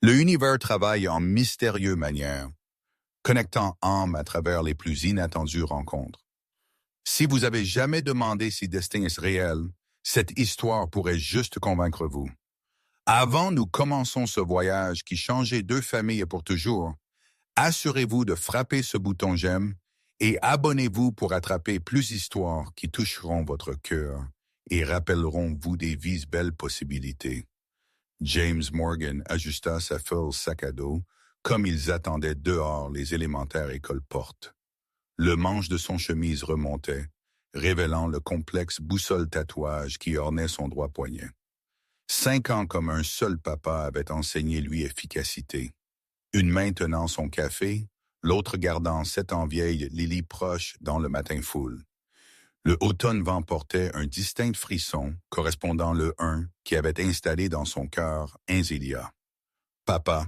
Le univers travaille en mystérieuse manière, connectant âmes à travers les plus inattendues rencontres. Si vous avez jamais demandé si destin est réel, cette histoire pourrait juste convaincre vous. Avant nous commençons ce voyage qui changeait deux familles pour toujours, assurez-vous de frapper ce bouton j'aime et abonnez-vous pour attraper plus d'histoires qui toucheront votre cœur et rappelleront vous des vies belles possibilités. James Morgan ajusta sa feuille sac à dos comme ils attendaient dehors les élémentaires écoles portes. Le manche de son chemise remontait, révélant le complexe boussole tatouage qui ornait son droit poignet. 5 ans comme un seul papa avait enseigné lui efficacité. Une main tenant son café, l'autre gardant 7 ans vieille Lily proche dans le matin foule. Le automne vent portait un distinct frisson correspondant le 1 qui avait installé dans son cœur Inzilia. Papa,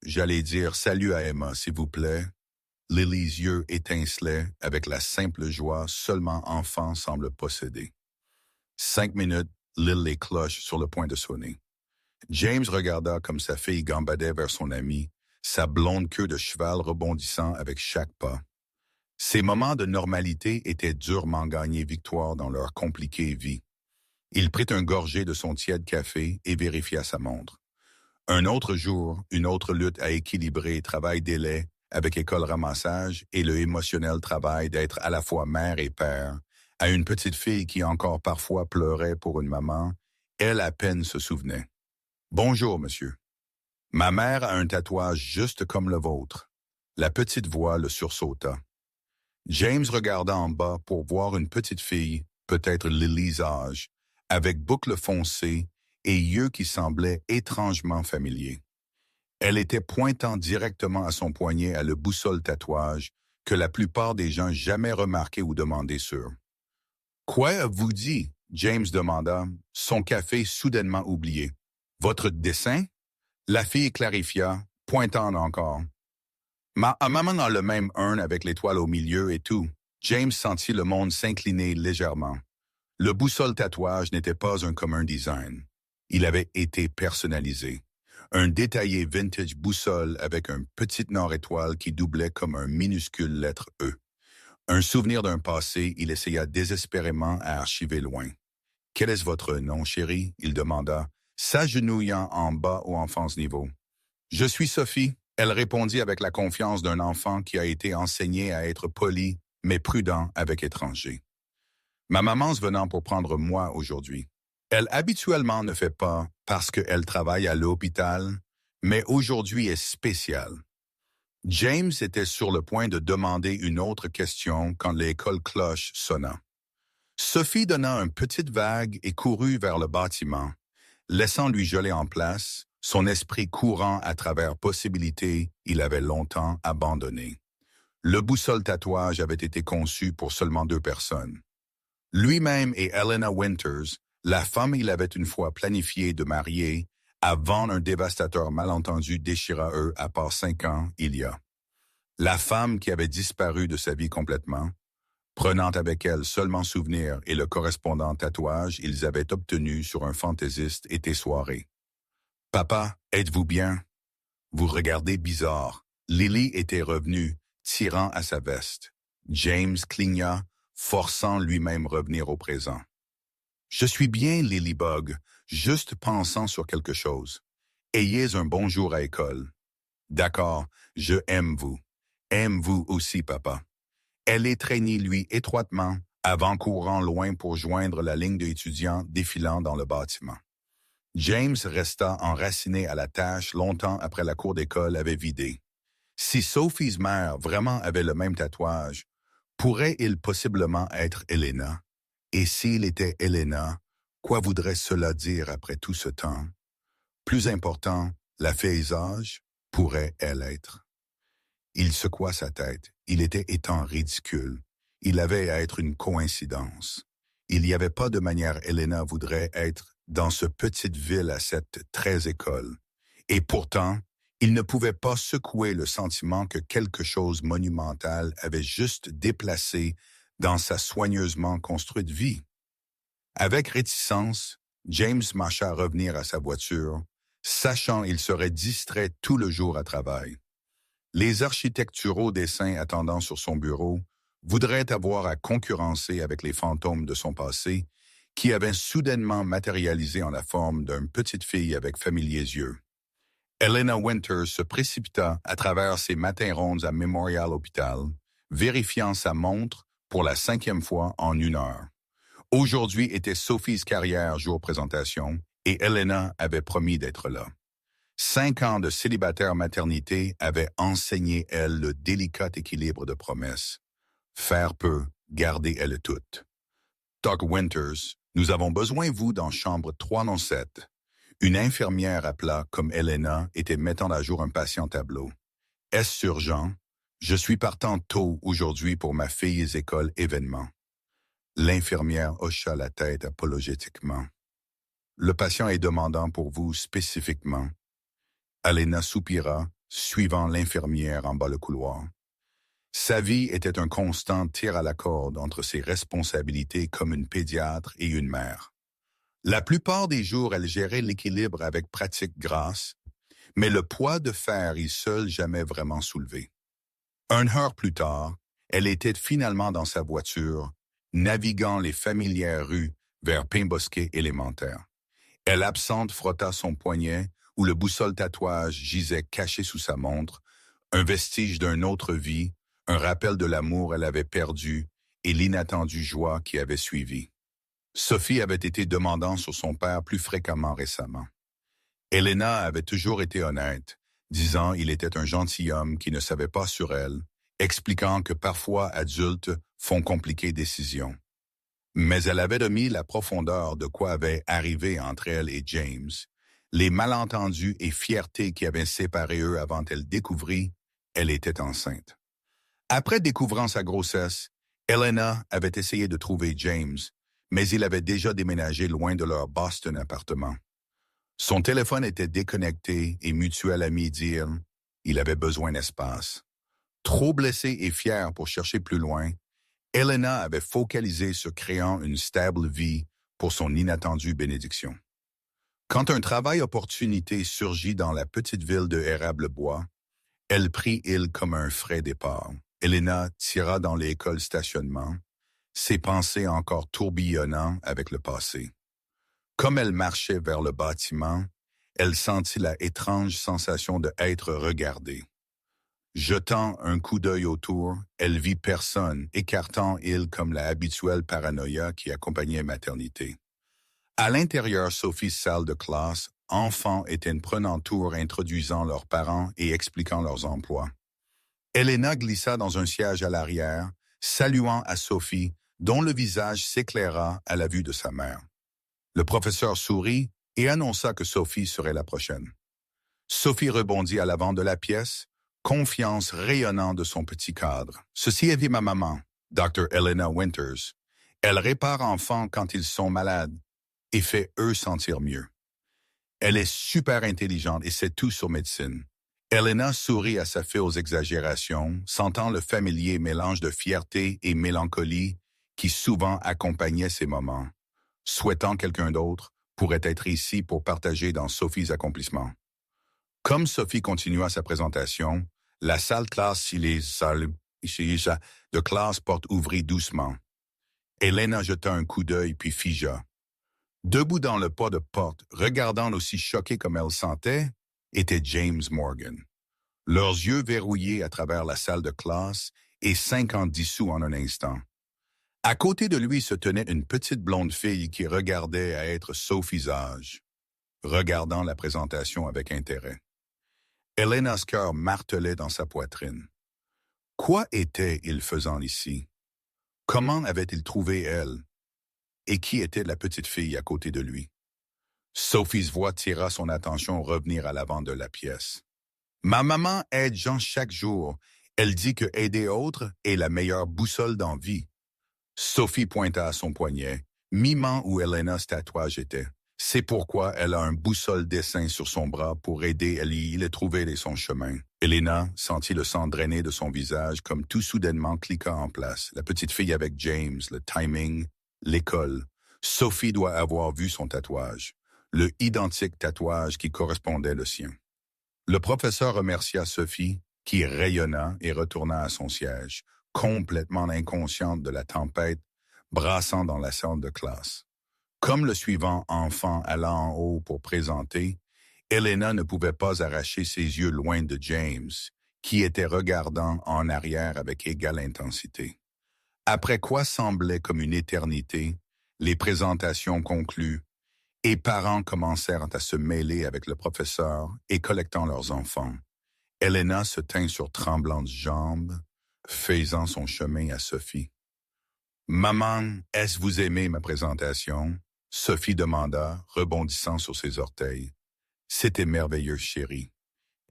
j'allais dire salut à Emma, s'il vous plaît. Lily's yeux étincelaient avec la simple joie seulement enfant semble posséder. 5 minutes, Lily les cloches sur le point de sonner. James regarda comme sa fille gambadait vers son ami, sa blonde queue de cheval rebondissant avec chaque pas. Ces moments de normalité étaient durement gagnés victoire dans leur compliquée vie. Il prit un gorgée de son tiède café et vérifia sa montre. Un autre jour, une autre lutte à équilibrer travail délai avec école ramassage et le émotionnel travail d'être à la fois mère et père, à une petite fille qui encore parfois pleurait pour une maman, elle à peine se souvenait. « Bonjour, monsieur. Ma mère a un tatouage juste comme le vôtre. » La petite voix le sursauta. James regarda en bas pour voir une petite fille, peut-être Lily's âge, avec boucles foncées et yeux qui semblaient étrangement familiers. Elle était pointant directement à son poignet à le boussole tatouage que la plupart des gens jamais remarqué ou demandé sur. « Quoi avez-vous dit? » James demanda, son café soudainement oublié. « Votre dessin? » La fille clarifia, pointant encore. Maman a le même urne avec l'étoile au milieu et tout. James sentit le monde s'incliner légèrement. Le boussole tatouage n'était pas un commun design. Il avait été personnalisé. Un détaillé vintage boussole avec un petit nord-étoile qui doublait comme un minuscule lettre E. Un souvenir d'un passé, il essaya désespérément à archiver loin. « Quel est votre nom, chérie? » il demanda, s'agenouillant en bas au enfance niveau. « Je suis Sophie. » Elle répondit avec la confiance d'un enfant qui a été enseigné à être poli, mais prudent avec étranger. Ma maman se venant pour prendre moi aujourd'hui. Elle habituellement ne fait pas parce qu'elle travaille à l'hôpital, mais aujourd'hui est spéciale. James était sur le point de demander une autre question quand l'école cloche sonna. Sophie donna une petite vague et courut vers le bâtiment, laissant lui geler en place, son esprit courant à travers possibilités il avait longtemps abandonnées. Le boussole tatouage avait été conçu pour seulement 2 personnes. Lui-même et Helena Winters, la femme il avait une fois planifié de marier, avant un dévastateur malentendu déchira eux à part 5 ans il y a. La femme qui avait disparu de sa vie complètement, prenant avec elle seulement souvenir et le correspondant tatouage ils avaient obtenu sur un fantaisiste été soirée. « Papa, êtes-vous bien? » Vous regardez bizarre. Lily était revenue, tirant à sa veste. James cligna, forçant lui-même revenir au présent. « Je suis bien, Lilybug, juste pensant sur quelque chose. Ayez un bon jour à école. »« D'accord, je aime vous. Aime vous aussi, papa. » Elle étreignit lui étroitement, avant-courant loin pour joindre la ligne d'étudiants défilant dans le bâtiment. James resta enraciné à la tâche longtemps après la cour d'école avait vidé. Si Sophie's mère vraiment avait le même tatouage, pourrait-il possiblement être Helena? Et s'il était Helena, quoi voudrait cela dire après tout ce temps? Plus important, la faisage pourrait-elle être? Il secoua sa tête. Il était étant ridicule. Il avait à être une coïncidence. Il n'y avait pas de manière Helena voudrait être dans ce petite ville à cette 13 école. Et pourtant, il ne pouvait pas secouer le sentiment que quelque chose monumental avait juste déplacé dans sa soigneusement construite vie. Avec réticence, James marcha revenir à sa voiture, sachant il serait distrait tout le jour à travail. Les architecturaux dessins attendant sur son bureau voudraient avoir à concurrencer avec les fantômes de son passé qui avaient soudainement matérialisé en la forme d'une petite fille avec familiers yeux. Elena Winters se précipita à travers ses matins rondes à Memorial Hospital, vérifiant sa montre pour la 5e fois en 1 heure. Aujourd'hui était Sophie's carrière jour présentation et Elena avait promis d'être là. 5 ans de célibataire maternité avaient enseigné elle le délicat équilibre de promesses. Faire peu, garder elle toute. Doc Winters, nous avons besoin de vous dans chambre 307. Une infirmière appela comme Elena était mettant à jour un patient tableau. Est-ce urgent? Je suis partant tôt aujourd'hui pour ma fille école événement. L'infirmière hocha la tête apologétiquement. Le patient est demandant pour vous spécifiquement. Elena soupira, suivant l'infirmière en bas le couloir. Sa vie était un constant tir à la corde entre ses responsabilités comme une pédiatre et une mère. La plupart des jours, elle gérait l'équilibre avec pratique grasse, mais le poids de fer y seul jamais vraiment soulevé. 1 heure plus tard, elle était finalement dans sa voiture, naviguant les familières rues vers Pain-Bosquet élémentaire. Elle absente frotta son poignet où le boussole tatouage gisait caché sous sa montre, un vestige d'une autre vie, un rappel de l'amour elle avait perdu et l'inattendue joie qui avait suivi. Sophie avait été demandant sur son père plus fréquemment récemment. Elena avait toujours été honnête, disant il était un gentilhomme qui ne savait pas sur elle, expliquant que parfois adultes font compliquer décisions. Mais elle avait remis la profondeur de quoi avait arrivé entre elle et James, les malentendus et fiertés qui avaient séparé eux avant qu'elle découvrit, elle était enceinte. Après découvrant sa grossesse, Elena avait essayé de trouver James, mais il avait déjà déménagé loin de leur Boston appartement. Son téléphone était déconnecté et Mutuelle Amie dire il avait besoin d'espace. Trop blessée et fière pour chercher plus loin, Elena avait focalisé sur créant une stable vie pour son inattendue bénédiction. Quand un travail opportunité surgit dans la petite ville de Érable-Bois, elle prit il comme un frais départ. Elena tira dans l'école stationnement, ses pensées encore tourbillonnant avec le passé. Comme elle marchait vers le bâtiment, elle sentit la étrange sensation d'être regardée. Jetant un coup d'œil autour, elle vit personne, écartant il comme la habituelle paranoïa qui accompagnait maternité. À l'intérieur Sophie's salle de classe, enfants étaient prenant tour introduisant leurs parents et expliquant leurs emplois. Elena glissa dans un siège à l'arrière, saluant à Sophie, dont le visage s'éclaira à la vue de sa mère. Le professeur sourit et annonça que Sophie serait la prochaine. Sophie rebondit à l'avant de la pièce, confiance rayonnant de son petit cadre. Ceci est ma maman, Dr. Elena Winters. Elle répare enfants quand ils sont malades et fait eux sentir mieux. Elle est super intelligente et sait tout sur médecine. Elena sourit à sa fille aux exagérations, sentant le familier mélange de fierté et mélancolie qui souvent accompagnait ces moments, souhaitant quelqu'un d'autre pourrait être ici pour partager dans Sophie's accomplissements. Comme Sophie continua sa présentation, la salle classe de classe porte ouvrit doucement. Elena jeta un coup d'œil puis figea. Debout dans le pas de porte, regardant aussi choquée comme elle sentait, était James Morgan. Leurs yeux verrouillés à travers la salle de classe et 50 dissous en un instant. À côté de lui se tenait une petite blonde fille qui regardait à être Sophie's âge, regardant la présentation avec intérêt. Elena's cœur martelait dans sa poitrine. Quoi était-il faisant ici? Comment avait-il trouvé elle? Et qui était la petite fille à côté de lui? Sophie's voix tira son attention revenir à l'avant de la pièce. Ma maman aide Jean chaque jour. Elle dit que aider autres est la meilleure boussole dans vie. Sophie pointa à son poignet, mimant où Elena's tatouage était. C'est pourquoi elle a un boussole dessin sur son bras pour aider Ellie à trouver son chemin. Elena sentit le sang drainer de son visage comme tout soudainement cliqua en place. La petite fille avec James, le timing, l'école. Sophie doit avoir vu son tatouage. le identique tatouage qui correspondait le sien. Le professeur remercia Sophie, qui rayonna et retourna à son siège, complètement inconsciente de la tempête brassant dans la salle de classe. Comme le suivant enfant allant en haut pour présenter, Elena ne pouvait pas arracher ses yeux loin de James, qui était regardant en arrière avec égale intensité. Après quoi semblait comme une éternité, les présentations conclues, et parents commencèrent à se mêler avec le professeur et collectant leurs enfants. Elena se tint sur tremblantes jambes, faisant son chemin à Sophie. « Maman, est-ce vous aimez ma présentation? » Sophie demanda, rebondissant sur ses orteils. « C'était merveilleux, chérie. »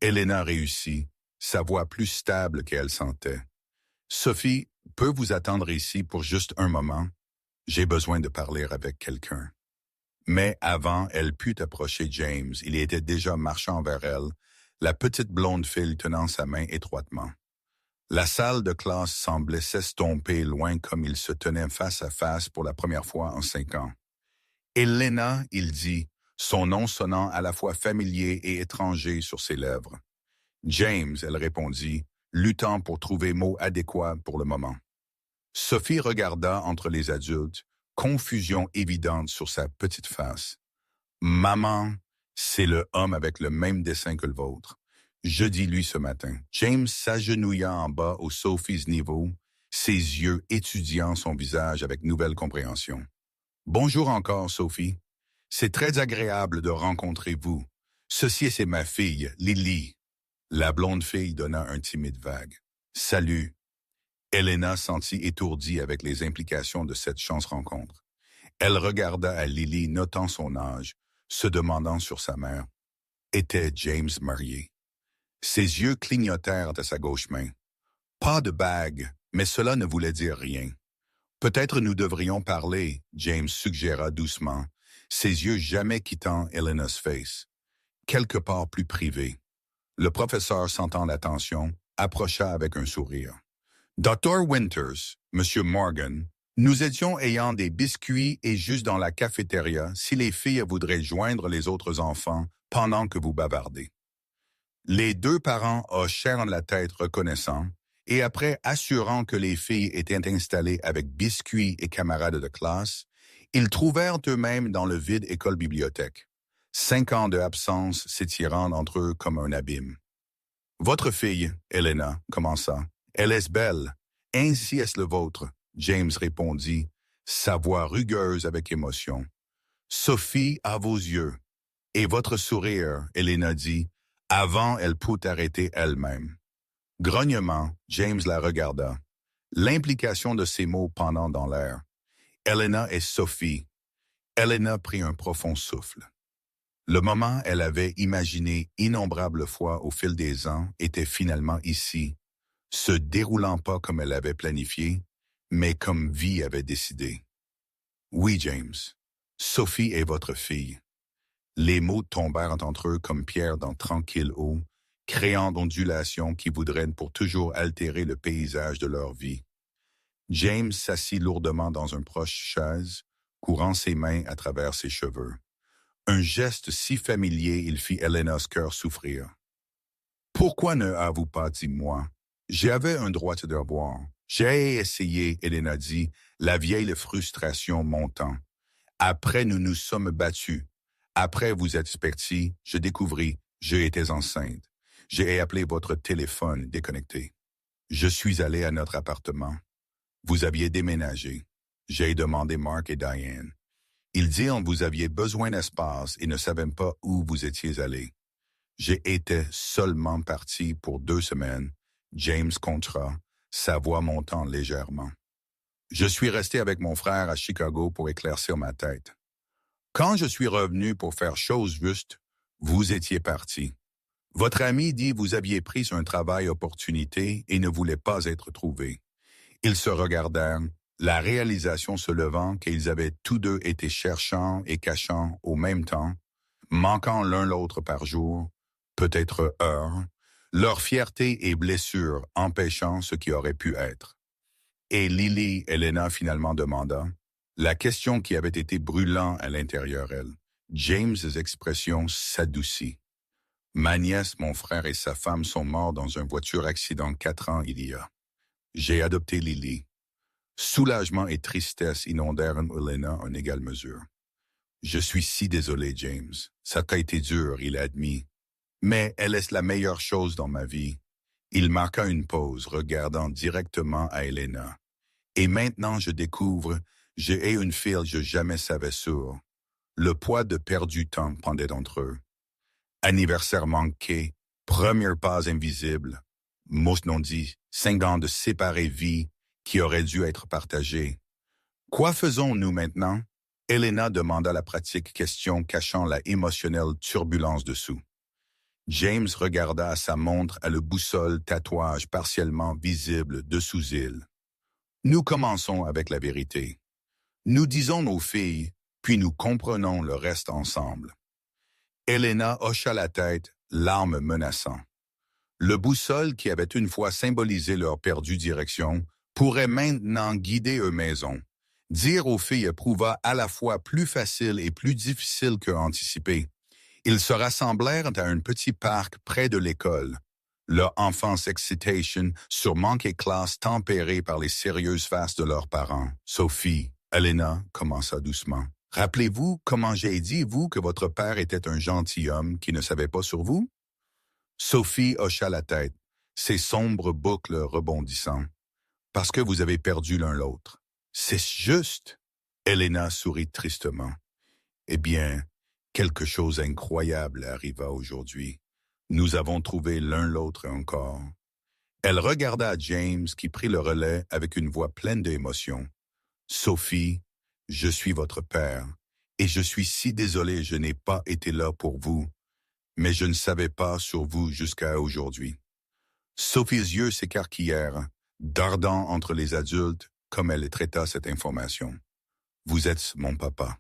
Elena réussit, sa voix plus stable qu'elle sentait. « Sophie, peux vous attendre ici pour juste un moment? J'ai besoin de parler avec quelqu'un. » Mais avant elle put approcher James, il était déjà marchant vers elle, la petite blonde fille tenant sa main étroitement. La salle de classe semblait s'estomper loin comme ils se tenaient face à face pour la première fois en 5 ans. « Elena » il dit, son nom sonnant à la fois familier et étranger sur ses lèvres. « James » elle répondit, luttant pour trouver mot adéquat pour le moment. Sophie regarda entre les adultes, confusion évidente sur sa petite face. « Maman, c'est le homme avec le même dessin que le vôtre. Je dis lui ce matin. » James s'agenouilla en bas au Sophie's niveau, ses yeux étudiant son visage avec nouvelle compréhension. « Bonjour encore, Sophie. C'est très agréable de rencontrer vous. Ceci, c'est ma fille, Lily. » La blonde fille donna un timide vague. « Salut. » Elena sentit étourdie avec les implications de cette chance rencontre. Elle regarda à Lily, notant son âge, se demandant sur sa mère. Était James marié? Ses yeux clignotèrent à sa gauche main. Pas de bague, mais cela ne voulait dire rien. Peut-être nous devrions parler, James suggéra doucement, ses yeux jamais quittant Elena's face. Quelque part plus privé. Le professeur, sentant l'attention, approcha avec un sourire. Dr. Winters, Monsieur Morgan, nous étions ayant des biscuits et juste dans la cafétéria si les filles voudraient joindre les autres enfants pendant que vous bavardez. Les deux parents hochèrent la tête reconnaissants et après assurant que les filles étaient installées avec biscuits et camarades de classe, ils trouvèrent eux-mêmes dans le vide école-bibliothèque. 5 ans de absence s'étirant entre eux comme un abîme. « Votre fille, Elena, commença. Elle est belle. Ainsi est-ce le vôtre, James répondit, sa voix rugueuse avec émotion. Sophie a vos yeux. Et votre sourire, Elena dit, avant elle put arrêter elle-même. Grognement, James la regarda. L'implication de ces mots pendant dans l'air. Elena et Sophie. Elena prit un profond souffle. Le moment elle avait imaginé innombrables fois au fil des ans était finalement ici, se déroulant pas comme elle avait planifié, mais comme vie avait décidé. Oui, James, Sophie est votre fille. Les mots tombèrent entre eux comme pierres dans tranquille eau, créant d'ondulations qui voudraient pour toujours altérer le paysage de leur vie. James s'assit lourdement dans un proche chaise, courant ses mains à travers ses cheveux. Un geste si familier, il fit Elena's cœur souffrir. « Pourquoi ne avez-vous pas dit moi? J'avais un droit de devoir. J'ai essayé, Elena dit, la vieille frustration montant. Après, nous nous sommes battus. Après, vous êtes parti, je découvris, j'étais enceinte. J'ai appelé votre téléphone déconnecté. Je suis allé à notre appartement. Vous aviez déménagé. J'ai demandé Mark et Diane. Ils dirent que vous aviez besoin d'espace et ne savaient pas où vous étiez allé. J'ai été seulement parti pour 2 semaines. James comptera, sa voix montant légèrement. Je suis resté avec mon frère à Chicago pour éclaircir ma tête. Quand je suis revenu pour faire chose juste, vous étiez parti. Votre ami dit que vous aviez pris un travail opportunité et ne voulait pas être trouvé. Ils se regardèrent, la réalisation se levant qu'ils avaient tous deux été cherchants et cachants au même temps, manquant l'un l'autre par jour, peut-être heure, leur fierté et blessure empêchant ce qui aurait pu être. Et Lily, Elena finalement demanda, la question qui avait été brûlant à l'intérieur elle. James' expression s'adoucit. Ma nièce, mon frère et sa femme sont morts dans un voiture accident 4 ans il y a. J'ai adopté Lily. Soulagement et tristesse inondèrent Elena en égale mesure. Je suis si désolé, James. Ça a été dur, il a admis. Mais elle est la meilleure chose dans ma vie. Il marqua une pause, regardant directement à Elena. Et maintenant, je découvre, j'ai une fille que je jamais savais sur. Le poids de perdu temps pendait entre eux. Anniversaire manqué, premier pas invisible, mots non dit, 5 ans de séparée vie qui auraient dû être partagés. Quoi faisons-nous maintenant? Elena demanda la pratique question cachant la émotionnelle turbulence dessous. James regarda à sa montre à le boussole tatouage partiellement visible dessous-il. Nous commençons avec la vérité. Nous disons nos filles, puis nous comprenons le reste ensemble. Elena hocha la tête, larmes menaçant. Le boussole qui avait une fois symbolisé leur perdue direction pourrait maintenant guider eux maisons. Dire aux filles prouva à la fois plus facile et plus difficile que anticipé. Ils se rassemblèrent à un petit parc près de l'école. Leur enfance excitation sûrement qu'est classe tempérée par les sérieuses faces de leurs parents. Sophie, Elena commença doucement. Rappelez-vous comment j'ai dit, vous, que votre père était un gentilhomme qui ne savait pas sur vous? Sophie hocha la tête, ses sombres boucles rebondissant. Parce que vous avez perdu l'un l'autre. C'est juste. Elena sourit tristement. Eh bien, quelque chose d'incroyable arriva aujourd'hui. Nous avons trouvé l'un l'autre encore. Elle regarda James qui prit le relais avec une voix pleine d'émotion. Sophie, je suis votre père, et je suis si désolé je n'ai pas été là pour vous, mais je ne savais pas sur vous jusqu'à aujourd'hui. Sophie's yeux s'écarquillèrent, dardant entre les adultes comme elle traita cette information. Vous êtes mon papa.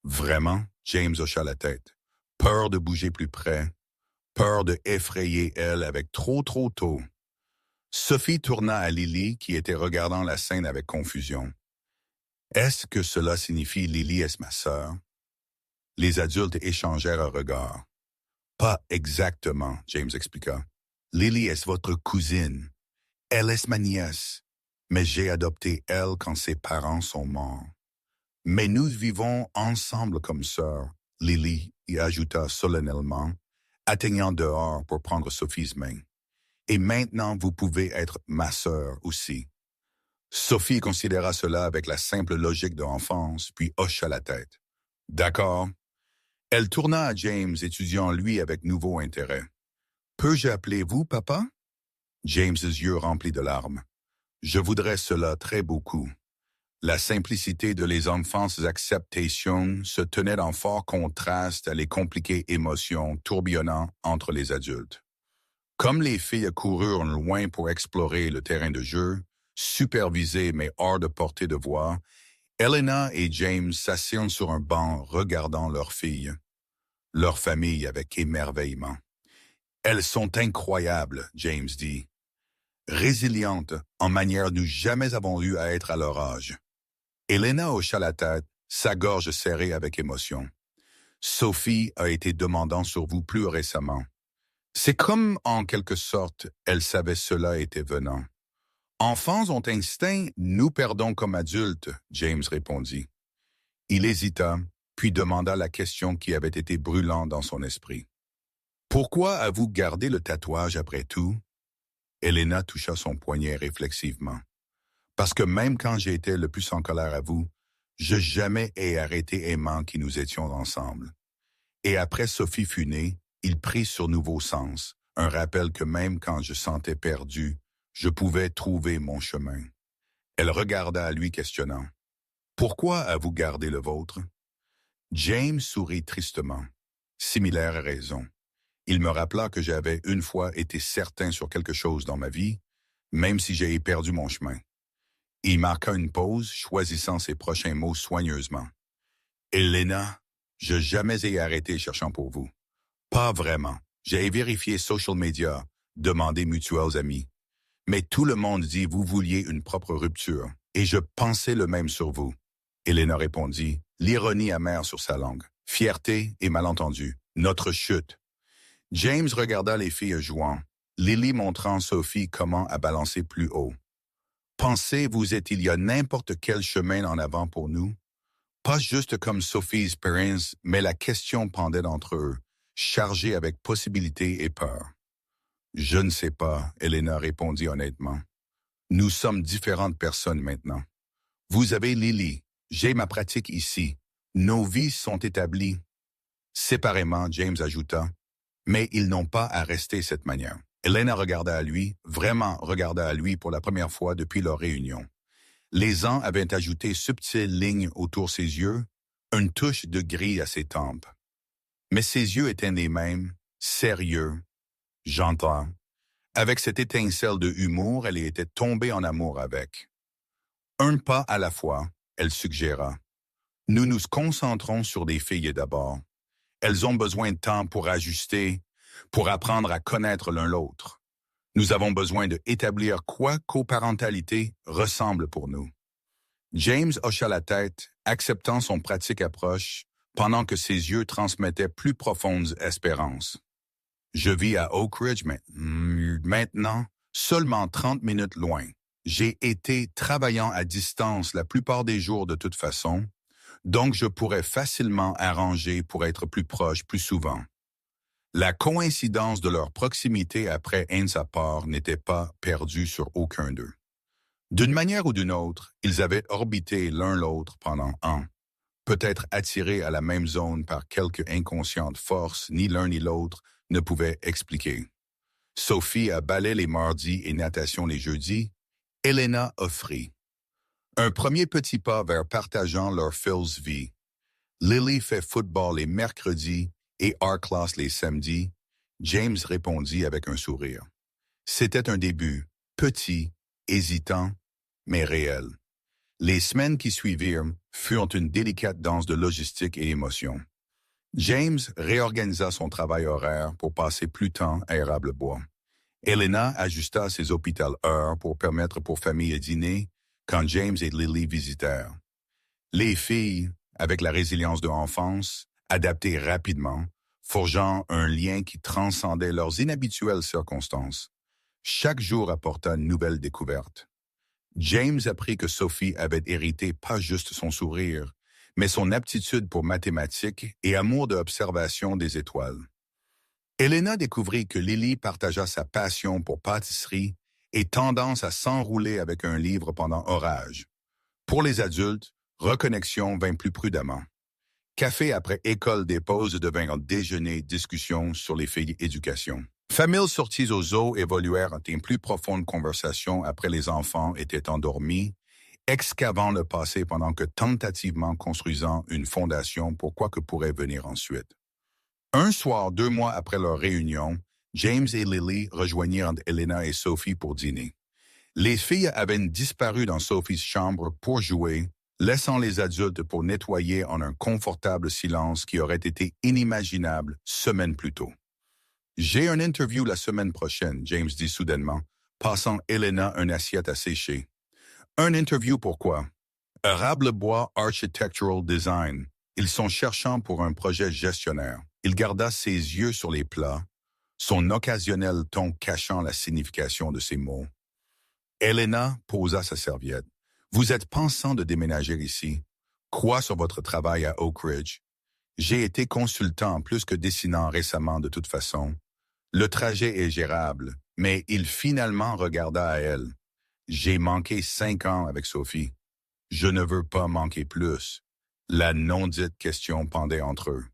Vraiment? James hocha la tête. Peur de bouger plus près, peur de effrayer elle avec trop tôt. Sophie tourna à Lily qui était regardant la scène avec confusion. Est-ce que cela signifie Lily est ma sœur? Les adultes échangèrent un regard. Pas exactement, James expliqua. Lily est votre cousine. Elle est ma nièce, mais j'ai adopté elle quand ses parents sont morts. Mais nous vivons ensemble comme sœurs, Lily y ajouta solennellement, atteignant dehors pour prendre Sophie's main. Et maintenant vous pouvez être ma sœur aussi. Sophie considéra cela avec la simple logique de l'enfance, puis hocha la tête. D'accord. Elle tourna à James, étudiant lui avec nouveau intérêt. Peux-je appeler vous, papa? James' yeux remplis de larmes. Je voudrais cela très beaucoup. La simplicité de les enfances acceptations se tenait en fort contraste à les compliquées émotions tourbillonnant entre les adultes. Comme les filles coururent loin pour explorer le terrain de jeu, supervisées mais hors de portée de voix, Elena et James s'assirent sur un banc regardant leurs filles, leur famille avec émerveillement. Elles sont incroyables, James dit. Résilientes en manière nous jamais avons eu à être à leur âge. Elena hocha la tête, sa gorge serrée avec émotion. Sophie a été demandant sur vous plus récemment. C'est comme, en quelque sorte, elle savait cela était venant. Enfants ont instinct, nous perdons comme adultes, James répondit. Il hésita, puis demanda la question qui avait été brûlante dans son esprit. Pourquoi avez-vous gardé le tatouage après tout? Elena toucha son poignet réflexivement. Parce que même quand j'ai été le plus en colère à vous, je jamais ai arrêté aimant qui nous étions ensemble. Et après Sophie fut née, il prit sur nouveau sens, un rappel que même quand je sentais perdu, je pouvais trouver mon chemin. Elle regarda à lui questionnant. Pourquoi avez-vous gardé le vôtre? James sourit tristement. Similaire raison. Il me rappela que j'avais une fois été certain sur quelque chose dans ma vie, même si j'ai perdu mon chemin. Il marqua une pause, choisissant ses prochains mots soigneusement. Elena, je jamais ai arrêté cherchant pour vous. Pas vraiment. J'ai vérifié social media, demandé mutuels amis. Mais tout le monde dit vous vouliez une propre rupture, et je pensais le même sur vous. Elena répondit, l'ironie amère sur sa langue. Fierté et malentendu. Notre chute. James regarda les filles jouant, Lily montrant Sophie comment à balancer plus haut. Pensez-vous il y a n'importe quel chemin en avant pour nous? Pas juste comme Sophie's parents, mais la question pendait d'entre eux, chargée avec possibilité et peur. Je ne sais pas, Elena répondit honnêtement. Nous sommes différentes personnes maintenant. Vous avez Lily, j'ai ma pratique ici. Nos vies sont établies. Séparément, James ajouta, mais ils n'ont pas à rester cette manière. Elena regarda à lui, vraiment regarda à lui pour la première fois depuis leur réunion. Les ans avaient ajouté subtiles lignes autour ses yeux, une touche de gris à ses tempes. Mais ses yeux étaient les mêmes, sérieux, gentils. Avec cette étincelle de humour, elle était tombée en amour avec. Un pas à la fois, elle suggéra. Nous nous concentrons sur des filles d'abord. Elles ont besoin de temps pour ajuster, pour apprendre à connaître l'un l'autre. Nous avons besoin d'établir quoi coparentalité ressemble pour nous. James hocha la tête, acceptant son pratique approche, pendant que ses yeux transmettaient plus profondes espérances. Je vis à Oak Ridge maintenant, seulement 30 minutes loin. J'ai été travaillant à distance la plupart des jours de toute façon, donc je pourrais facilement arranger pour être plus proche plus souvent. La coïncidence de leur proximité après un de sa part n'était pas perdue sur aucun d'eux. D'une manière ou d'une autre, ils avaient orbité l'un l'autre pendant ans, peut-être attirés à la même zone par quelque inconsciente force, ni l'un ni l'autre ne pouvaient expliquer. Sophie a balai les mardis et natation les jeudis. Elena offrit. Un premier petit pas vers partageant leur Phil's vie. Lily fait football les mercredis et art class les samedis. James répondit avec un sourire. C'était un début, petit, hésitant, mais réel. Les semaines qui suivirent furent une délicate danse de logistique et d'émotion. James réorganisa son travail horaire pour passer plus de temps à Érable-Bois. Elena ajusta ses hôpitaux heures pour permettre pour famille dîner quand James et Lily visitèrent. Les filles, avec la résilience de l'enfance, adaptées rapidement, forgeant un lien qui transcendait leurs inhabituelles circonstances. Chaque jour apporta une nouvelle découverte. James apprit que Sophie avait hérité pas juste son sourire, mais son aptitude pour mathématiques et amour de l'observation des étoiles. Elena découvrit que Lily partagea sa passion pour pâtisserie et tendance à s'enrouler avec un livre pendant orage. Pour les adultes, reconnexion vint plus prudemment. Café après école des pauses devint un déjeuner discussion sur les filles éducation. Familles sorties aux zoo évoluèrent en une plus profonde conversation après les enfants étaient endormis, excavant le passé pendant que tentativement construisant une fondation pour quoi que pourrait venir ensuite. Un soir, 2 mois après leur réunion, James et Lily rejoignirent Elena et Sophie pour dîner. Les filles avaient disparu dans Sophie's chambre pour jouer, laissant les adultes pour nettoyer en un confortable silence qui aurait été inimaginable semaines plus tôt. J'ai une interview la semaine prochaine, James dit soudainement, passant Elena une assiette à sécher. Un interview pourquoi? Érable-Bois Architectural Design. Ils sont cherchants pour un projet gestionnaire. Il garda ses yeux sur les plats, son occasionnel ton cachant la signification de ses mots. Elena posa sa serviette. Vous êtes pensant de déménager ici. Quoi sur votre travail à Oak Ridge? J'ai été consultant plus que dessinant récemment de toute façon. Le trajet est gérable, mais il finalement regarda à elle. J'ai manqué 5 ans avec Sophie. Je ne veux pas manquer plus. La non-dite question pendait entre eux.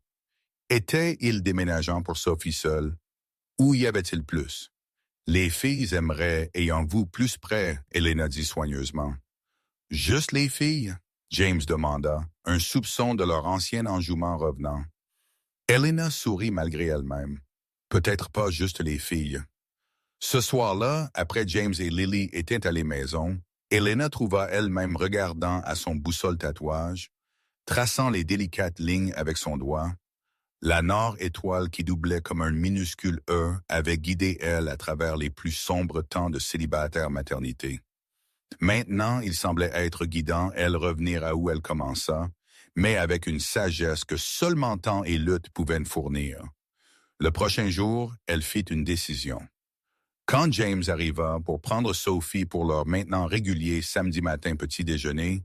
Était-il déménageant pour Sophie seule? Ou y avait-il plus? Les filles aimeraient ayant vous plus près, Elena dit soigneusement. Juste les filles? James demanda, un soupçon de leur ancien enjouement revenant. Elena sourit malgré elle-même. Peut-être pas juste les filles. Ce soir-là, après James et Lily étaient à la maison, Elena trouva elle-même regardant à son boussole tatouage, traçant les délicates lignes avec son doigt. La nord-étoile qui doublait comme un minuscule E avait guidé elle à travers les plus sombres temps de célibataire maternité. Maintenant, il semblait être guidant elle revenir à où elle commença, mais avec une sagesse que seulement temps et lutte pouvaient fournir. Le prochain jour, elle fit une décision. Quand James arriva pour prendre Sophie pour leur maintenant régulier samedi matin petit déjeuner,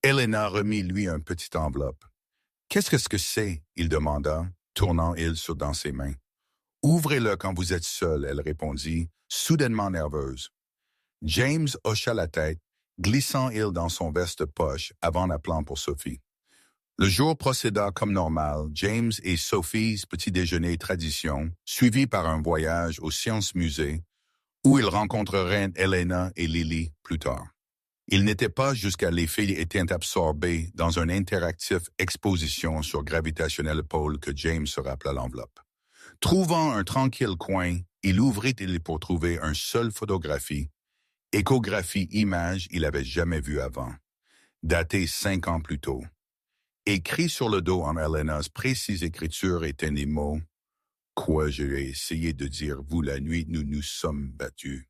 Elena remit lui un petit enveloppe. « Qu'est-ce que c'est? » il demanda, tournant il dans ses mains. « Ouvrez-le quand vous êtes seul, » elle répondit, soudainement nerveuse. James hocha la tête, glissant il dans son veste-poche avant l'appelant pour Sophie. Le jour procéda comme normal, James et Sophie's petit déjeuner tradition, suivi par un voyage au Science Musée, où ils rencontreraient Elena et Lily plus tard. Il n'était pas jusqu'à les filles étaient absorbées dans une interactive exposition sur Gravitationnel Pole que James se rappela l'enveloppe. Trouvant un tranquille coin, il ouvrit pour trouver une seule photographie, échographie image il avait jamais vue avant, datée 5 ans plus tôt. Écrit sur le dos en Elena's précise écriture étaient les mots « Quoi j'ai essayé de dire vous la nuit nous nous sommes battus. »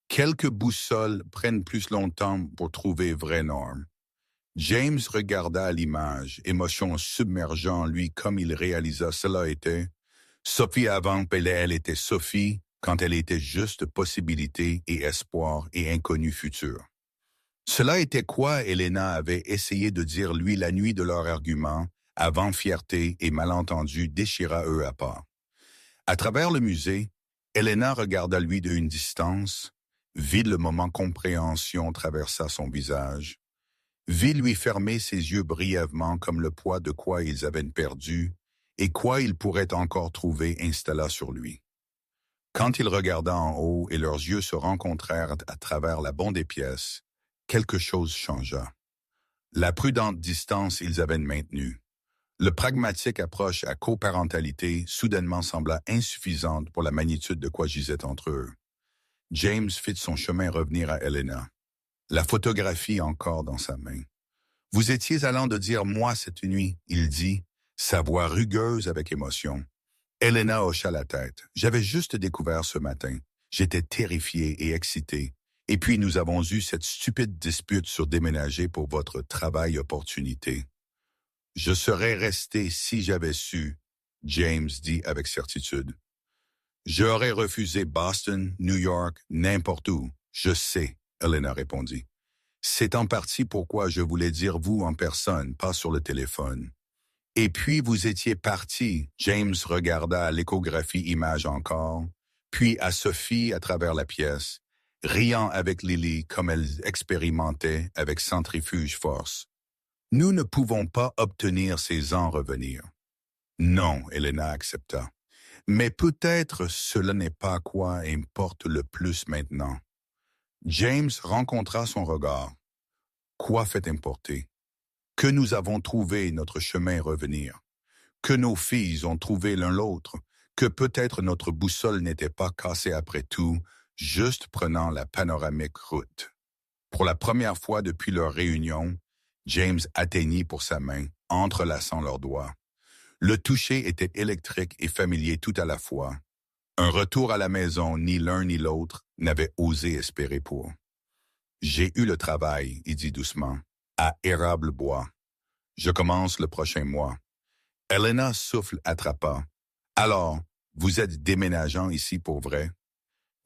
Quelques boussoles prennent plus longtemps pour trouver vraie norme. James regarda l'image, émotion submergeant lui comme il réalisa cela était. Sophie avant elle était Sophie quand elle était juste possibilité et espoir et inconnu futur. Cela était quoi Elena avait essayé de dire lui la nuit de leur argument, avant fierté et malentendu déchira eux à part. À travers le musée, Elena regarda lui d'une distance, vit le moment compréhension traversa son visage, vit lui fermer ses yeux brièvement comme le poids de quoi ils avaient perdu et quoi ils pourraient encore trouver installa sur lui. Quand il regarda en haut et leurs yeux se rencontrèrent à travers la bande des pièces, quelque chose changea. La prudente distance ils avaient maintenue. Le pragmatique approche à coparentalité soudainement sembla insuffisante pour la magnitude de quoi gisait entre eux. James fit son chemin revenir à Elena. La photographie encore dans sa main. « Vous étiez allant de dire moi cette nuit, » il dit, sa voix rugueuse avec émotion. Elena hocha la tête. « J'avais juste découvert ce matin. J'étais terrifié et excité. Et puis nous avons eu cette stupide dispute sur déménager pour votre travail opportunité. » « Je serais resté si j'avais su, » James dit avec certitude. « J'aurais refusé Boston, New York, n'importe où. Je sais, » Elena répondit. « C'est en partie pourquoi je voulais dire vous en personne, pas sur le téléphone. » « Et puis vous étiez parti. » James regarda à l'échographie image encore, puis à Sophie à travers la pièce, riant avec Lily comme elle expérimentait avec centrifuge force. « Nous ne pouvons pas obtenir ces ans revenir. » Non, Elena accepta. Mais peut-être cela n'est pas quoi importe le plus maintenant. James rencontra son regard. Quoi fait importer? Que nous avons trouvé notre chemin revenir. Que nos filles ont trouvé l'un l'autre. Que peut-être notre boussole n'était pas cassée après tout, juste prenant la panoramique route. Pour la première fois depuis leur réunion, James atteignit pour sa main, entrelaçant leurs doigts. Le toucher était électrique et familier tout à la fois. Un retour à la maison, ni l'un ni l'autre n'avaient osé espérer pour. « J'ai eu le travail, » il dit doucement, « à Érable Bois. Je commence le prochain mois. » Elena souffle attrapa. « Alors, vous êtes déménageant ici pour vrai? »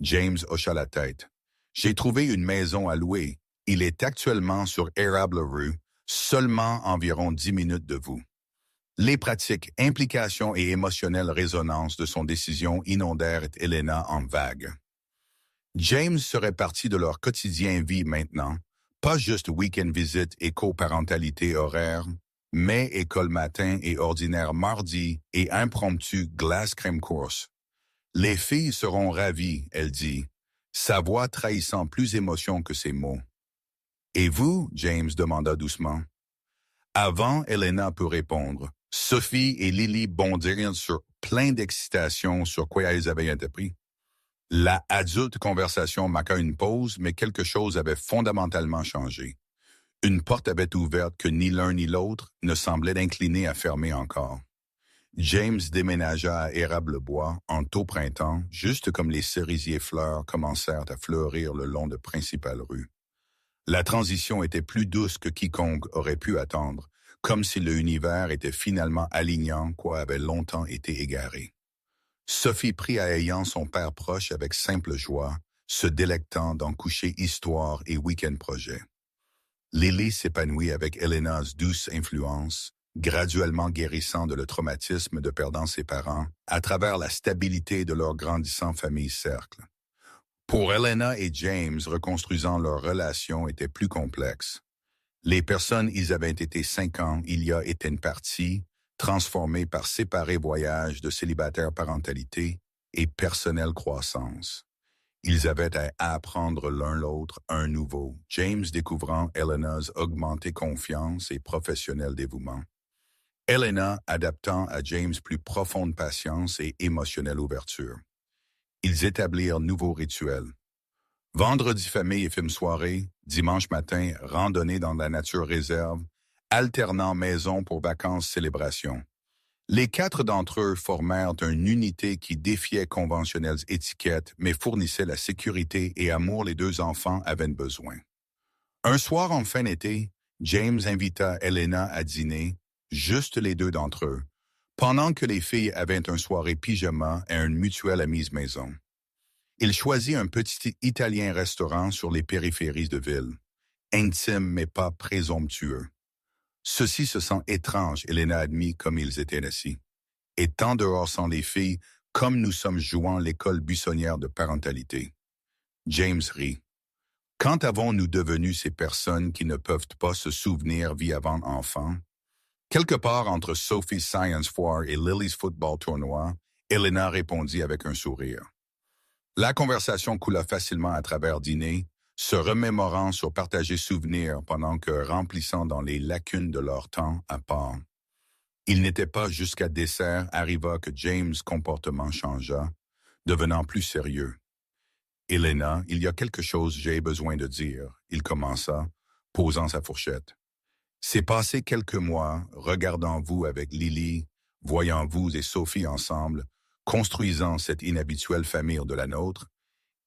James hocha la tête. « J'ai trouvé une maison à louer. Il est actuellement sur Érable Rue, seulement environ 10 minutes de vous. » Les pratiques, implications et émotionnelles résonances de son décision inondèrent Elena en vagues. James serait parti de leur quotidien vie maintenant, pas juste week-end visite et coparentalité horaire, mais école matin et ordinaire mardi et impromptu glace crème course. Les filles seront ravies, elle dit, sa voix trahissant plus émotion que ses mots. Et vous, James demanda doucement. Avant, Elena peut répondre. Sophie et Lily bondirent sur plein d'excitation sur quoi elles avaient entrepris. La adulte conversation marqua une pause, mais quelque chose avait fondamentalement changé. Une porte avait ouverte que ni l'un ni l'autre ne semblait incliner à fermer encore. James déménagea à Érable-Bois en tôt printemps, juste comme les cerisiers fleurs commencèrent à fleurir le long de principales rues. La transition était plus douce que quiconque aurait pu attendre, comme si l'univers était finalement alignant quoi avait longtemps été égaré. Sophie prit à ayant son père proche avec simple joie, se délectant d'en coucher histoire et week-end projet. Lily s'épanouit avec Elena's douce influence, graduellement guérissant de le traumatisme de perdant ses parents à travers la stabilité de leur grandissant famille cercle. Pour Elena et James, reconstruisant leur relation était plus complexe. Les personnes ils avaient été 5 ans il y a étaient parties, transformées par séparés voyages de célibataire parentalité et personnelle croissance. Ils avaient à apprendre l'un l'autre un nouveau, James découvrant Elena's augmentée confiance et professionnel dévouement. Elena adaptant à James plus profonde patience et émotionnelle ouverture. Ils établirent nouveaux rituels. Vendredi famille et film soirée, dimanche matin, randonnée dans la nature réserve, alternant maison pour vacances célébration. Les 4 d'entre eux formèrent une unité qui défiait conventionnelles étiquettes, mais fournissait la sécurité et amour les 2 enfants avaient besoin. Un soir en fin d'été, James invita Elena à dîner, juste les 2 d'entre eux, pendant que les filles avaient une soirée pyjama et une mutuelle amise maison. Il choisit un petit italien restaurant sur les périphéries de ville, intime mais pas présomptueux. Ceci se sent étrange, Elena admit comme ils étaient assis. Étant dehors sans les filles, comme nous sommes jouant l'école buissonnière de parentalité. James rit. Quand avons-nous devenu ces personnes qui ne peuvent pas se souvenir vie avant enfant? Quelque part entre Sophie's Science Foire et Lily's Football Tournoi, Elena répondit avec un sourire. La conversation coula facilement à travers dîner, se remémorant sur partagés souvenirs pendant que remplissant dans les lacunes de leur temps à part. Il n'était pas jusqu'à dessert arriva que James' comportement changea, devenant plus sérieux. Elena, il y a quelque chose j'ai besoin de dire, il commença, posant sa fourchette. C'est passé quelques mois, regardant vous avec Lily, voyant vous et Sophie ensemble, construisant cette inhabituelle famille de la nôtre,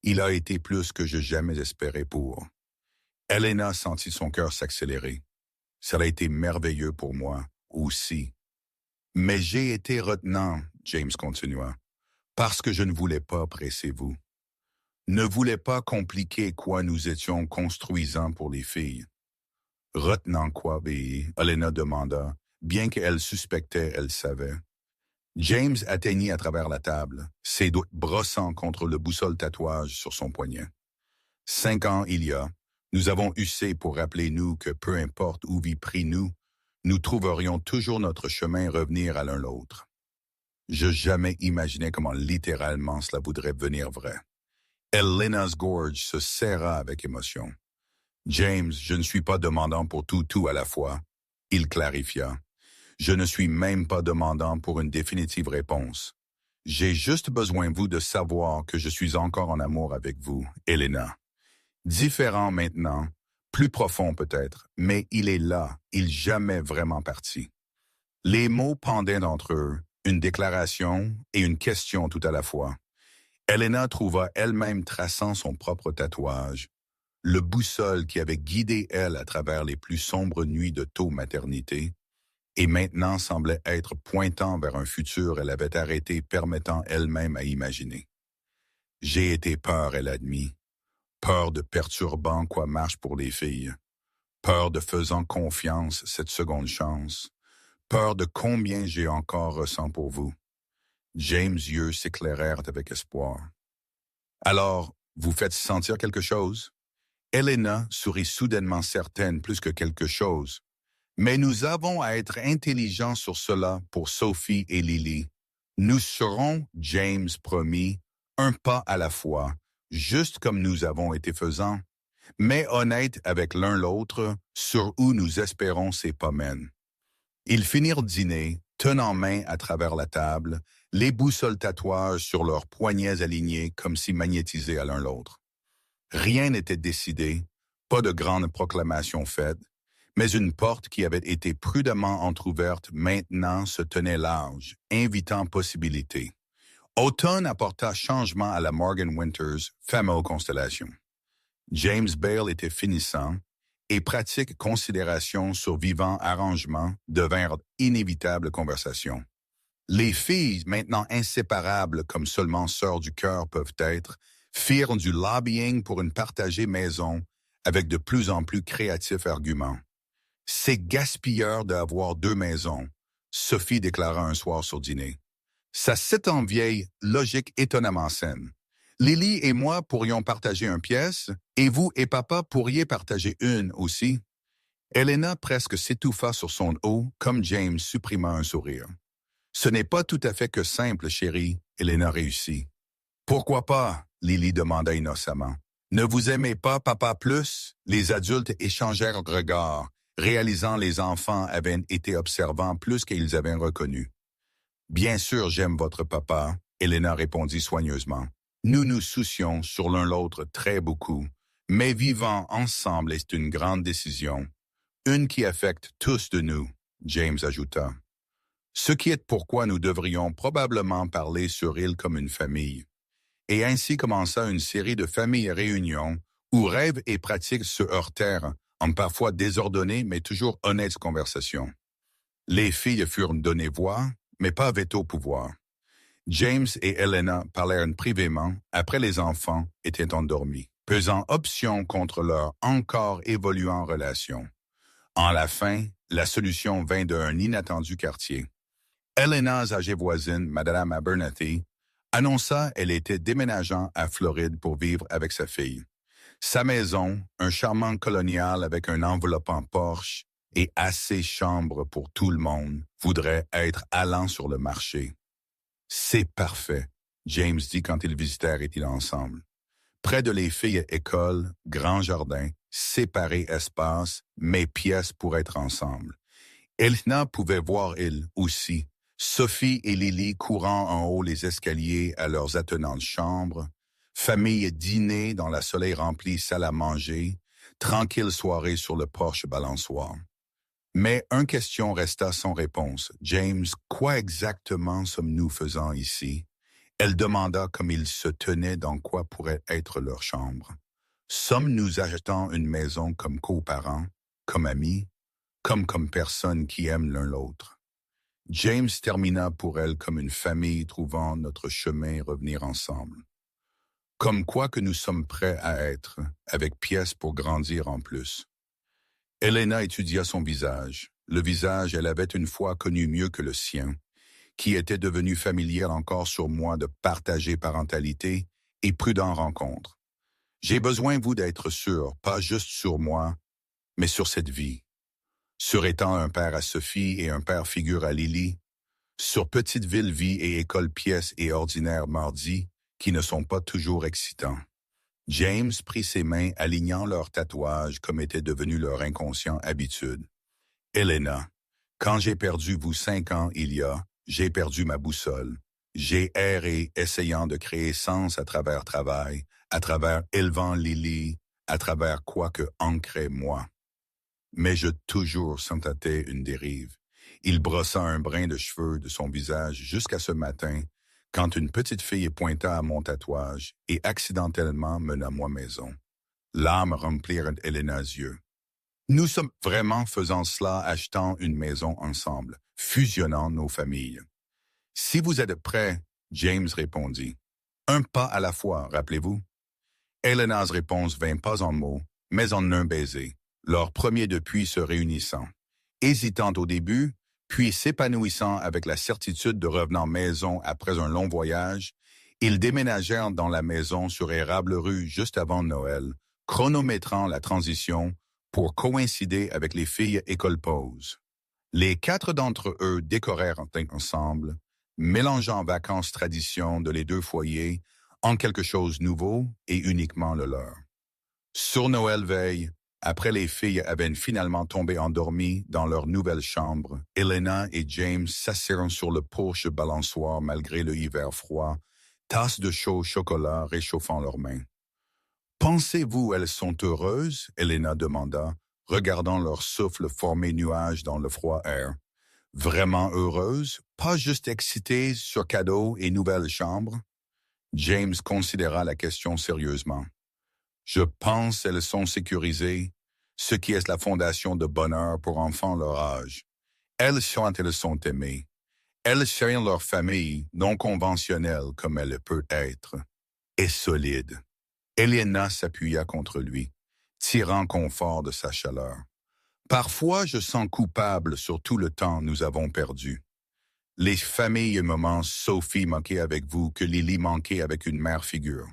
il a été plus que je jamais espéré pour. Elena sentit son cœur s'accélérer. Ça a été merveilleux pour moi, aussi. Mais j'ai été retenant, James continua, parce que je ne voulais pas presser vous. Ne voulais pas compliquer quoi nous étions construisant pour les filles. Retenant quoi, Elena demanda, bien qu'elle suspectait, elle savait. James atteignit à travers la table, ses doigts brossant contre le boussole tatouage sur son poignet. 5 ans il y a, nous avons usé pour rappeler nous que peu importe où vie pris nous trouverions toujours notre chemin revenir à l'un l'autre. Je jamais imaginé comment littéralement cela voudrait venir vrai. Elena's gorge se serra avec émotion. James, je ne suis pas demandant pour tout à la fois, il clarifia. Je ne suis même pas demandant pour une définitive réponse. J'ai juste besoin vous de savoir que je suis encore en amour avec vous, Elena. Différent maintenant, plus profond peut-être, mais il est là, il jamais vraiment parti. Les mots pendaient d'entre eux, une déclaration et une question tout à la fois. Elena trouva elle-même traçant son propre tatouage, le boussole qui avait guidé elle à travers les plus sombres nuits de tôt maternité, et maintenant semblait être pointant vers un futur elle avait arrêté permettant elle-même à imaginer. J'ai été peur, elle admit. Peur de perturbant quoi marche pour les filles. Peur de faisant confiance cette seconde chance. Peur de combien j'ai encore ressent pour vous. James' yeux s'éclairèrent avec espoir. Alors, vous faites sentir quelque chose? Elena sourit soudainement certaine plus que quelque chose. Mais nous avons à être intelligents sur cela pour Sophie et Lily. Nous serons, James promis, un pas à la fois, juste comme nous avons été faisant, mais honnêtes avec l'un l'autre sur où nous espérons ces pas mènent. Ils finirent dîner, tenant main à travers la table, les boussoles tatouages sur leurs poignets alignés comme si magnétisés à l'un l'autre. Rien n'était décidé, pas de grande proclamation faite, mais une porte qui avait été prudemment entr'ouverte maintenant se tenait large, invitant possibilités. Automne apporta changement à la Morgan Winters, fameuse constellation. James Bale était finissant, et pratiques considérations sur vivants arrangements devinrent inévitables conversations. Les filles, maintenant inséparables comme seulement sœurs du cœur peuvent être, firent du lobbying pour une partagée maison avec de plus en plus créatifs arguments. C'est gaspilleur d'avoir deux maisons, Sophie déclara un soir sur dîner. Sa 7 ans vieille logique étonnamment saine. Lily et moi pourrions partager une pièce, et vous et papa pourriez partager une aussi. Elena presque s'étouffa sur son haut, comme James supprima un sourire. Ce n'est pas tout à fait que simple, chérie, Elena réussit. Pourquoi pas? Lily demanda innocemment. Ne vous aimez pas, papa, plus? Les adultes échangèrent regards, réalisant les enfants avaient été observants plus qu'ils avaient reconnu. Bien sûr, j'aime votre papa, Elena répondit soigneusement. Nous nous soucions sur l'un l'autre très beaucoup, mais vivant ensemble est une grande décision. Une qui affecte tous de nous, James ajouta. Ce qui est pourquoi nous devrions probablement parler sur il comme une famille. Et ainsi commença une série de familles réunions où rêves et pratiques se heurtèrent en parfois désordonnées mais toujours honnêtes conversations. Les filles furent données voix, mais pas veto pouvoir. James et Elena parlèrent privément après les enfants étaient endormis, pesant option contre leur encore évoluant relation. En la fin, la solution vint d'un inattendu quartier. Elena's âgée voisine, Madame Abernathy, annonça elle était déménageant à Floride pour vivre avec sa fille. Sa maison, un charmant colonial avec un enveloppant Porsche et assez chambres pour tout le monde, voudrait être allant sur le marché. C'est parfait, James dit quand ils visitèrent et ils ensemble. Près de les filles école, grand jardin, séparés espaces, mais pièces pour être ensemble. Elena pouvait voir elle aussi, Sophie et Lily courant en haut les escaliers à leurs attenantes chambres, famille dîner dans la soleil remplie salle à manger, tranquille soirée sur le porche balançoire. Mais une question resta sans réponse. James, quoi exactement sommes-nous faisant ici? Elle demanda comme ils se tenaient dans quoi pourrait être leur chambre. Sommes-nous achetant une maison comme coparents, comme amis, comme personnes qui aiment l'un l'autre? James termina pour elle comme une famille trouvant notre chemin revenir ensemble. Comme quoi que nous sommes prêts à être, avec pièces pour grandir en plus. Elena étudia son visage. Le visage, elle avait une fois connu mieux que le sien, qui était devenu familière encore sur moi de partager parentalité et prudent rencontre. J'ai besoin, vous, d'être sûr, pas juste sur moi, mais sur cette vie. Sur étant un père à Sophie et un père figure à Lily, sur petite ville vie et école pièces et ordinaire mardi, qui ne sont pas toujours excitants. James prit ses mains alignant leurs tatouages comme était devenu leur inconscient habitude. Elena, quand j'ai perdu vous 5 ans j'ai perdu ma boussole. J'ai erré essayant de créer sens à travers travail, à travers élevant Lily, à travers quoi que ancrait moi. Mais je toujours sentais une dérive. Il brossa un brin de cheveux de son visage jusqu'à ce matin, quand une petite fille pointa à mon tatouage et accidentellement mena moi maison. L'âme remplirent Elena's yeux. Nous sommes vraiment faisant cela achetant une maison ensemble, fusionnant nos familles. Si vous êtes prêts, James répondit. Un pas à la fois, rappelez-vous. Elena's réponse vint pas en mots, mais en un baiser, leur premier depuis se réunissant. Hésitant au début, puis s'épanouissant avec la certitude de revenant maison après un long voyage, ils déménagèrent dans la maison sur Érable Rue juste avant Noël, chronométrant la transition pour coïncider avec les filles école pause. Les 4 d'entre eux décorèrent ensemble, mélangeant vacances-traditions de les 2 foyers en quelque chose de nouveau et uniquement le leur. Sur Noël veille, après les filles avaient finalement tombé endormies dans leur nouvelle chambre, Elena et James s'assirent sur le porche balançoire malgré le hiver froid, tasse de chaud chocolat réchauffant leurs mains. « Pensez-vous elles sont heureuses? » Elena demanda, regardant leur souffle former nuages dans le froid air. « Vraiment heureuses? Pas juste excitées sur cadeaux et nouvelles chambres? » James considéra la question sérieusement. « Je pense elles sont sécurisées. ce qui est la fondation de bonheur pour enfants leur âge. Elles sentent elles sont aimées. Elles servent leur famille non conventionnelle comme elle peut être, et solide. Elena s'appuya contre lui, tirant confort de sa chaleur. Parfois, je sens coupable sur tout le temps nous avons perdu. Les familles et moments Sophie manquait avec vous que Lily manquait avec une mère figure.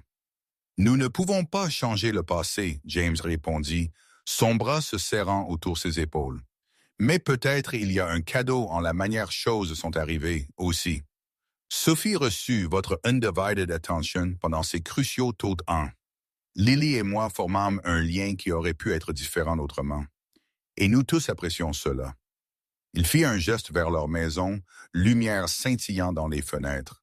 Nous ne pouvons pas changer le passé, James répondit, son bras se serrant autour ses épaules. Mais peut-être il y a un cadeau en la manière choses sont arrivées aussi. Sophie reçut votre undivided attention pendant ces cruciaux taux de 1. Lily et moi formâmes un lien qui aurait pu être différent autrement. Et nous tous apprécions cela. Il fit un geste vers leur maison, lumière scintillant dans les fenêtres.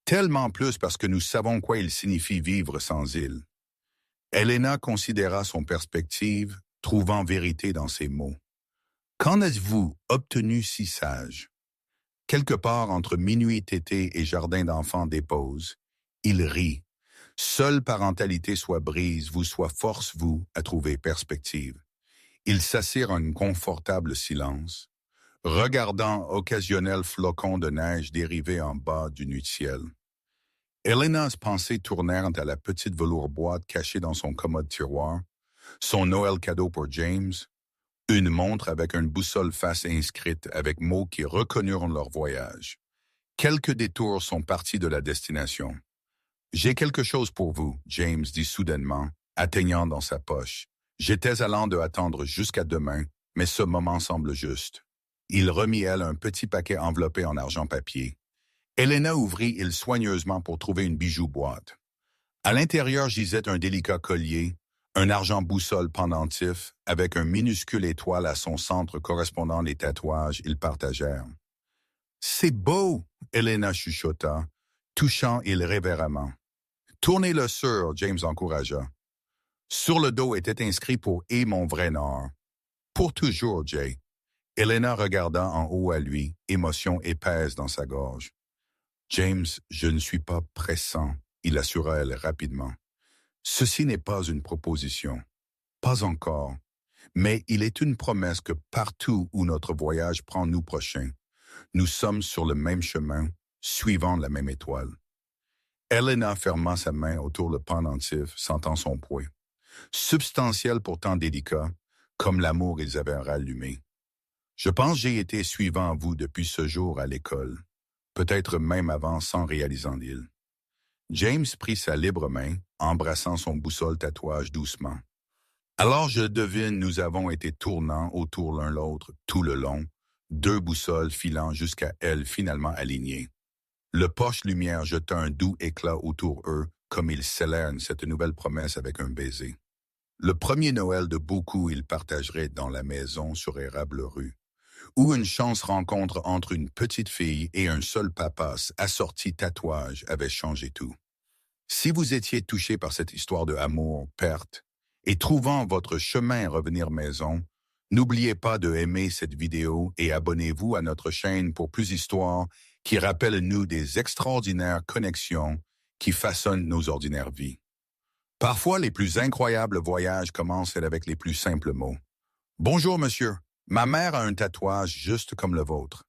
Tellement plus parce que nous savons quoi il signifie vivre sans il. Elena considéra son perspective, trouvant vérité dans ses mots. Qu'en êtes-vous obtenu si sage? Quelque part entre minuit tété et jardin d'enfants dépose, il rit. Seule parentalité soit brise, vous soit force vous à trouver perspective. Ils s'assirent en un confortable silence, regardant occasionnels flocons de neige dériver en bas du nu de ciel. Elena's pensées tournèrent à la petite velours boîte cachée dans son commode tiroir, son Noël cadeau pour James, une montre avec une boussole face inscrite avec mots qui reconnurent leur voyage. Quelques détours sont partis de la destination. « J'ai quelque chose pour vous, » James dit soudainement, atteignant dans sa poche. « J'étais allant de attendre jusqu'à demain, mais ce moment semble juste. » Il remit elle un petit paquet enveloppé en argent papier. Elena ouvrit il soigneusement pour trouver une bijou-boîte. À l'intérieur gisait un délicat collier, un argent boussole pendentif, avec un minuscule étoile à son centre correspondant les tatouages ils partagèrent. « C'est beau! » Elena chuchota, touchant irrévérément. « Tournez-le sur, » James encouragea. Sur le dos était inscrit pour « Et mon vrai Nord ». « Pour toujours, Jay. » Elena regarda en haut à lui, émotion épaisse dans sa gorge. « James, je ne suis pas pressant, » il assura elle rapidement. « Ceci n'est pas une proposition. Pas encore. Mais il est une promesse que partout où notre voyage prend nous prochains, nous sommes sur le même chemin, suivant la même étoile. » Elena ferma sa main autour le pendentif, sentant son poids. Substantiel pourtant délicat, comme l'amour ils avaient rallumé. « Je pense j'ai été suivant vous depuis ce jour à l'école, peut-être même avant sans réalisant l'île. » James prit sa libre main, embrassant son boussole tatouage doucement. « Alors je devine nous avons été tournant autour l'un l'autre tout le long, deux boussoles filant jusqu'à elles finalement alignées. » Le poche-lumière jeta un doux éclat autour eux, comme ils scellèrent cette nouvelle promesse avec un baiser. Le premier Noël de beaucoup ils partageraient dans la maison sur Érable rue, où une chance rencontre entre une petite fille et un seul papa assorti tatouage avait changé tout. Si vous étiez touché par cette histoire de amour, perte, et trouvant votre chemin à revenir maison, n'oubliez pas de aimer cette vidéo et abonnez-vous à notre chaîne pour plus d'histoires qui rappellent nous des extraordinaires connexions qui façonnent nos ordinaires vies. Parfois, les plus incroyables voyages commencent avec les plus simples mots. « Bonjour, monsieur. Ma mère a un tatouage juste comme le vôtre.